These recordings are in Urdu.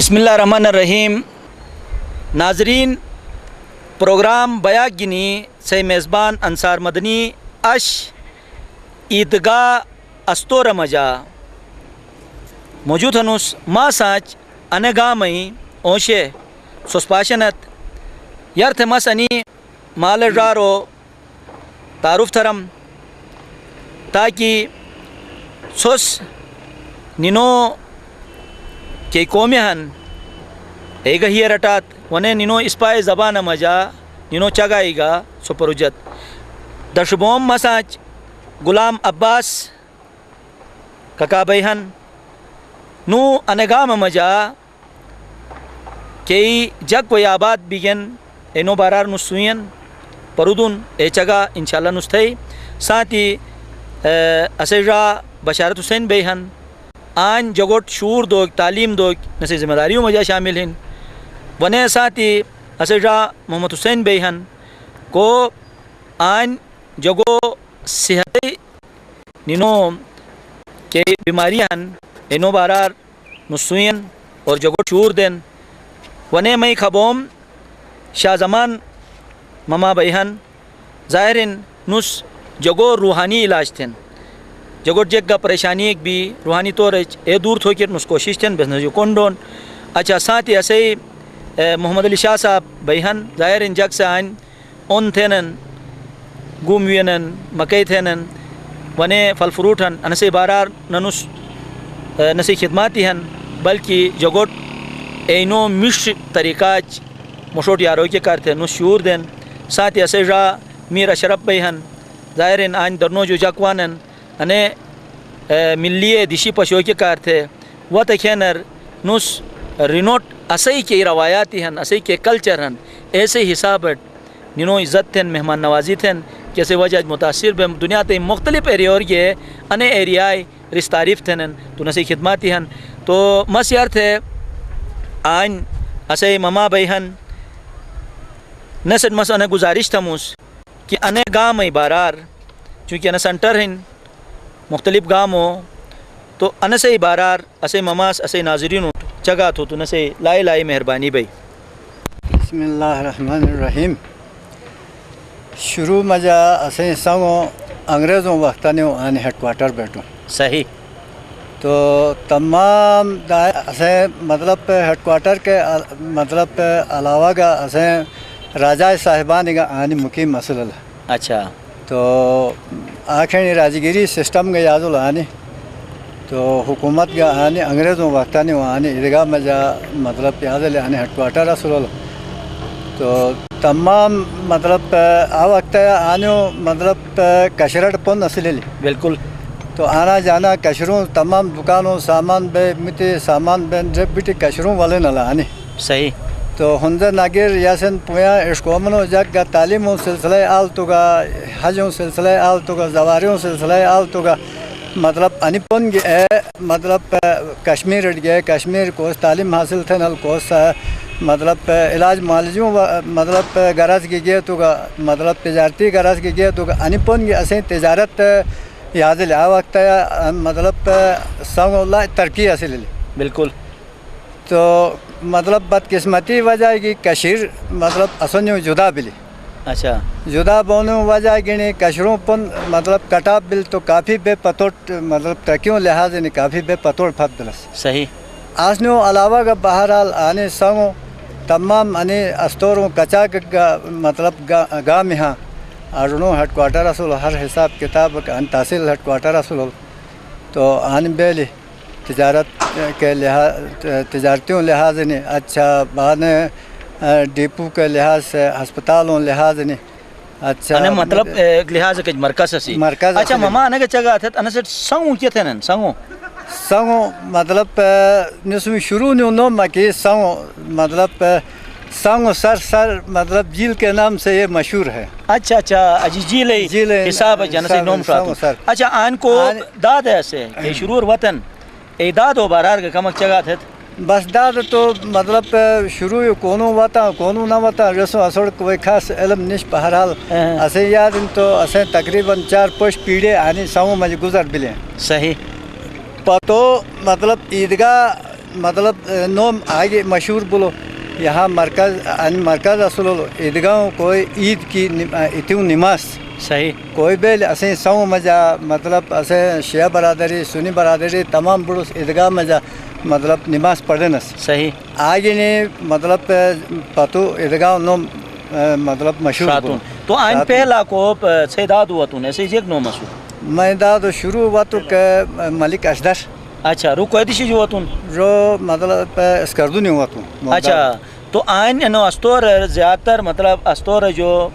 بسم اللہ الرحمن الرحیم. ناظرین، پروگرام بیاک گنی سے میزبان انصار مدنی اش عیدگاہ استور مجا موجود ہنوس ما سانچ انگامئی اوشے سوسپاشنت یرتھ مسنی مال رارو تعارف تھرم تاکہ سوس نینو کہ قومی ہن ایگا ہی رٹات ونے نینو اسپائے زبان مجا نینو چگائی گا سپروجت دشبوم مساج غلام عباس ککا بیہن نو انگام مجا کئی جگ و آباد بیگن اینو بارار نسوین پرودن اے چگا انشاءاللہ نستھئی ساتھی اسیرا بشارت حسین بیہن آن جگوٹ شعور دوگ تعلیم دوگ نسی ذمہ داریوں مجا شامل ہیں ونے ساتھی اسیرا محمد حسین بیہن کو آن جگو صحتی نینو کے بیماریاں اینو بارار نسوین اور جگو شعور دین ونے مئی خبوم شاہ زمان مما بیہن ظاہرین نس جگو روحانی علاج تھن جگو جگہ پریشانی ایک بھی روحانی طور اے دور تھو کر نس کوشش تھن بس نجو کونڈون اچھا ساتھی ایسے محمد علی شاہ صاحب بیہن ظاہرین جگ سے آئین اون تھینن گوموینن مکئی تھینن ونے فل فروٹن انسے بارار ننس نسی خدماتی ہن بلکہ جگوٹ اینو مش طریقہ مشوٹ یارو کے کرتے نس شعور دین ساتھی ایسے را میر اشرف بیہن ظاہرین آئین درنو جو جاکوانن انے ملی دیشی پشو کے کار تھے وہ تکینر نس رینوٹ اسی کے روایاتی ہن اسی کے کلچر ہن ایسے حساب نینو عزت تھن مہمان نوازی تھن کیسے وجہ متاثر بے دنیا تے مختلف ایریا اور یہ انے ایریائی رس تعریف تھن تو نسی خدماتی ہن تو مسیار تھے آئین اسے مما بیہن نسد مس انے گزارش تھموس کہ انے گام ای بارار چونکہ انے سنٹر ہن مختلف گام ہو تو انسے بارار اسے مماس اسے ناظرین چگا تو نسے لائے لائے مہربانی بھائی. بسم اللہ الرحمن الرحیم. شروع مجا اسے سنگو انگریزوں وقتانیوں آنے ہیڈ کوارٹر بیٹھوں صحیح تو تمام اسے مطلب ہیڈ کوارٹر کے مطلب علاوہ کا اسے راجہ صاحبان کا آنے مقیم مسئلہ. اچھا تو آخری راجگیری سسٹم کا یاد آنے تو حکومت کا آنے انگریزوں وقتانی آنے عیدگاہ میں جا مطلب یاد لے آنے ہیڈ کوارٹر اصول تو تمام مطلب آ وقت آنے مطلب کشرٹ پن اصل لی بالکل تو آنا جانا کشروں تمام دکانوں سامان بے متے سامان بے جب بیٹی کشروں والے نہ آنے صحیح تو ہندر ناگر یاسن پویا اشکومنو جگ کا تعلیم سلسلہ آل تو کا حجوں سلسلہ آل تو کا زواریوں سلسلہ آل تو کا مطلب انپن گئے مطلب کشمیر اٹ گئے کشمیر کو تعلیم حاصل تھے نل کو مطلب علاج معالجوں مطلب غرض کی گئے تو کا مطلب تجارتی غرض کی گئے تو کا انپن گئے اسیں تجارت یاد لیا وقت مطلب سنگ اللہ ترقی حاصل لی بالکل تو مطلب بدقسمتی وجہ کی کشیر مطلب اسنیوں جدا بلی. اچھا جدا بونوں وجہ گنی کشروں پن مطلب کٹاب بل تو کافی بے پتوٹ مطلب ترقیوں لحاظ نے کافی بے پتوٹ پھت دلس صحیح آسنوں علاوہ کا بہرحال آنے سنگوں تمام آنے استوروں کچا کا مطلب گام یہاں آرنوں ہیڈ کوارٹر اصول ہر حساب کتاب کا تحصیل ہیڈ کوارٹر اصول تو آنے بیلی تجارت کے لحاظ تجارتیوں لحاظ نے اچھا بعد ڈیپو کے لحاظ سے ہسپتالوں لحاظ نے اچھا مطلب لحاظ کے مرکز سے مرکز اچھا مما آنے کے چگا تھا انا سے سنگوں کیا تھے نن سنگوں مطلب نسو شروع نو مکی سنگوں مطلب سنگو سر مطلب جھیل کے نام سے یہ مشہور ہے. اچھا اچھا اجی جھیل حساب جن سے نوم شاتو اچھا آن کو داد ہے ایسے کہ شرور وطن ای داد و بارار کے کمک چگا تھے بس داد تو مطلب شروع کونو وطا کونو نہ وطا رسو اصڑ کوئی خاص علم نش بہرحال اسے یاد ان تو اسے تقریباً 4-5 پیڑھے آنی سنگوں مجھے گزر بلے صحیح پتو مطلب عیدگاہ مطلب نوم آگے مشہور بولو یہاں مرکز اصل عیدگاہ کوئی عید کی اتیوں نماز صحیح کوئی بیل اسیں سو مجا مطلب اسیں شیعہ برادری سنی برادری تمام بڑوس عیدگاہ مجا مطلب نماز پڑھنس صحیح آگے نے مطلب پتو عیدگاہ نوم مطلب مشہور شاتون تو آئین پہلا کو سیداد ہوا تو ایسے جیک نو مسو میں داد شروع ہوا تو کہ ملک اشدر اچھا رو کوئی دیشی جو ہوا تو جو مطلب اسکردو نہیں ہوا تو اچھا تو آئین انو استور زیادہ تر مطلب استور جو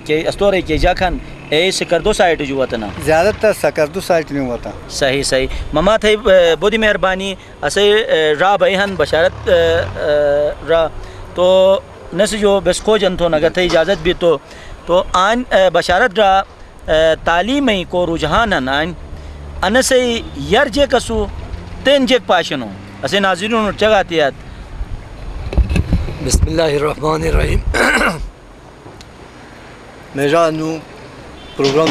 کہ استور کی جاکھن اے سکردو سائٹ جو ہوتا نا زیادہ تر سکردو سائٹ نہیں ہوتا صحیح صحیح مما تھے بودی مہربانی اسے راہ بہن بشارت راہ تو نس جو بسکو جن تو نگر تھے اجازت بھی تو آن بشارت راہ تعلیمی کو رجحان آن ان سے یر جے کسو تین جیک پاشنو اسے ناظرین جگہ تیات بسم اللہ الرحمن الرحیم میرا نو پروگرام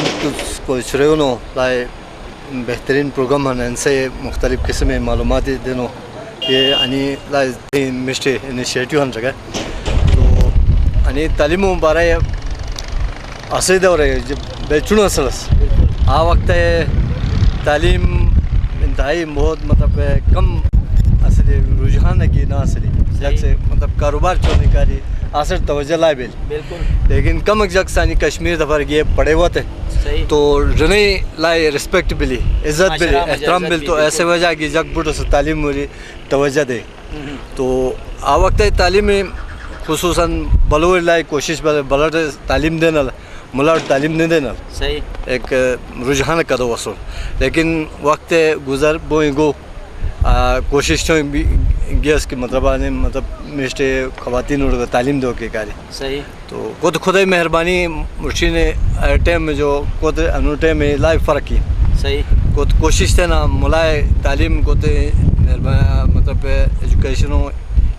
کو شروع لائے بہترین پروگرام ہیں ان سے مختلف قسم معلومات دینو یہ انی لائے مسٹے انیشیٹیو ہن جگہ تو انی تعلیم بارے اصلی دور ہے جب بیچنو اصلس آ وقت تعلیم انتہائی بہت مطلب کم اصلی رجحان ہے کہ نہ اصلی جگ سے مطلب کاروبار چلنے کا اثر توجہ لائے بیل بالکل لیکن کم جگ سانی کشمیر دفر یہ پڑے ہوئے تھے تو رنے لائے رسپیکٹ بلی عزت بلی احترام بل تو ایسے وجہ کہ جگ بڑھو سے تعلیم موری توجہ دے تو آ وقت تعلیم خصوصاً بلور لائے کوشش بلر تعلیم دینا ملار تعلیم نہیں دینا ایک رجحان کدو وصول لیکن وقت گزر بوئیں گو کوشش تو گیس کی مطلب آنے مطلب میشتے خواتین اور تعلیم دو کے کاری صحیح تو خدای مہربانی مرشی نے ٹائم میں جو خود انو ٹائم میں لائف فرق کی صحیح خود کوشش تھے نا ملائے تعلیم کو مطلب ایجوکیشنوں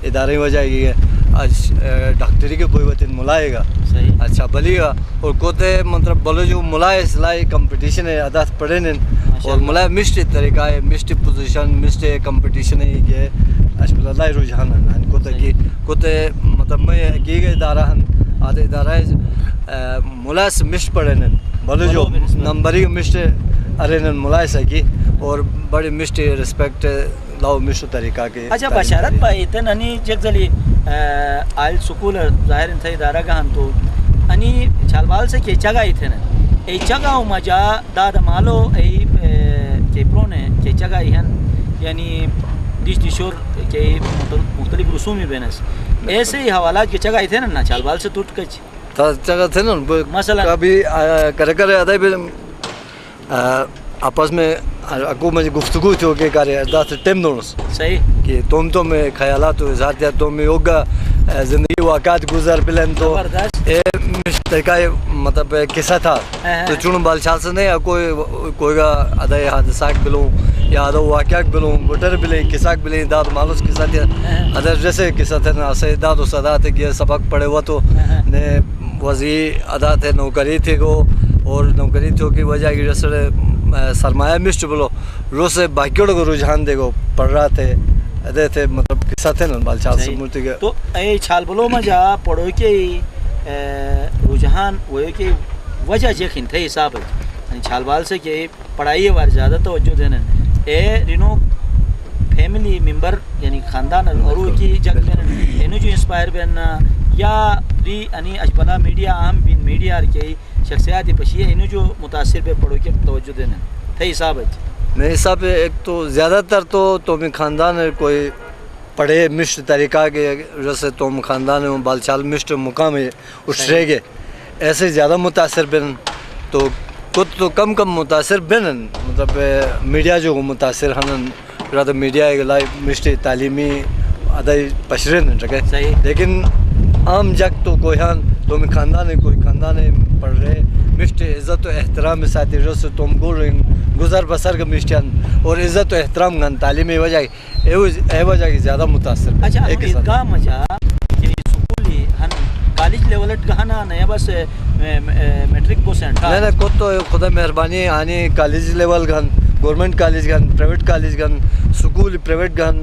ادارے وجہ یہ ہے آج ڈاکٹری کے کوئی وقت ملائے گا اچھا بلی گا اور کوتے مطلب بولو جو ملائے سلائی کمپٹیشن ہے عادت پڑھے نے اور ملائے مسٹ طریقہ ہے مسٹ پوزیشن مسٹ کمپٹیشن ہے یہ اشبال اللہ رجحان ہے کوتے کی کوتے مطلب میں کی گئے ادارہ ہن آدھے ادارہ ہے ملائے سے مسٹ پڑھے نے بولو جو نمبری مسٹ ارے نے ملائے سے کی اور بڑی مسٹ رسپیکٹ لاؤ مشو طریقہ کے اچھا بشارت بھائی تن انی جگ زلی آئل سکول ظاہر انتھا ادارہ گاہن تو انی چھالبال سے کی چگہ ہی تھے نا ای چگہ مجا داد مالو ای کی پرونے کی چگہ ہی ہن یعنی دیش دیشور کی مختلف رسومی بینس ایسے ہی حوالات کی چگہ ہی تھے نا چھالبال سے ٹوٹ کچ چگہ تھے نا مثلا کبھی کرے ادائی بھی آپس میں اکو مجھے گفتگو تھی کہ کارے اردا ٹیم دونس صحیح کہ تو میں خیالات و اظہار دیا تو میں یوگا زندگی واقعات گزر پلن تو طریقہ مطلب قصہ تھا تو چون بالشاہ سے نہیں کوئی گا ادائی حادثات بلوں یا ادو واقعات بلوں گٹر بلیں قصہ بلیں داد مالوس قصہ تھا ادھر جیسے قصہ تھے نا اسے داد و صدا تھے کہ سبق پڑھے ہوا تو نے وزیر ادا تھے نوکری تھے کو اور نوکری تھے کی وجہ کی جیسے سرمایہ مسٹ بولو روز سے باقیوں کو رجحان دے گو پڑھ رہا تھے ادھے تھے مطلب قصہ تھے نا بالشاہ سے مورتی کے تو اے چھال بلو میں جا پڑھو کے رجحان وہ کہ وجہ جیکھن تھے حساب ہے یعنی چھال بال سے کہ پڑھائی وار زیادہ توجہ دینا اے رینو فیملی ممبر یعنی خاندان اور کی جگ میں انو جو انسپائر بننا یا ری یعنی اجبلا میڈیا عام بین میڈیا کے شخصیات پشی ہے انو جو متاثر پہ پڑھو کے توجہ دینا تھے حساب ہے میرے حساب ہے ایک تو زیادہ تر تو میں خاندان کوئی پڑھے مشت طریقہ کے جیسے تم خاندان میں بالچال مشت مقام ہے اٹھ رہے گے ایسے زیادہ متاثر بن تو خود تو کم متاثر بن مطلب میڈیا جو متاثر ہن رات میڈیا لائف مشت تعلیمی ادائی پشرن رکھے لیکن عام جگ تو کوئی ہن تم خاندان کوئی خاندان پڑھ رہے مشت عزت و احترام ساتھ جیسے تم گزر بسر کا مشتیان اور عزت و احترام گن تعلیمی وجہ اے وجہ کی زیادہ متاثر اچھا عیدگاہ مجا یعنی سکولی ہن کالج لیولٹ گہنا نیا بس میٹرک پرسنٹ نہیں نہیں خود تو خدا مہربانی آنی کالج لیول گن گورنمنٹ کالج گن پرائیویٹ کالج گن سکول پرائیویٹ گن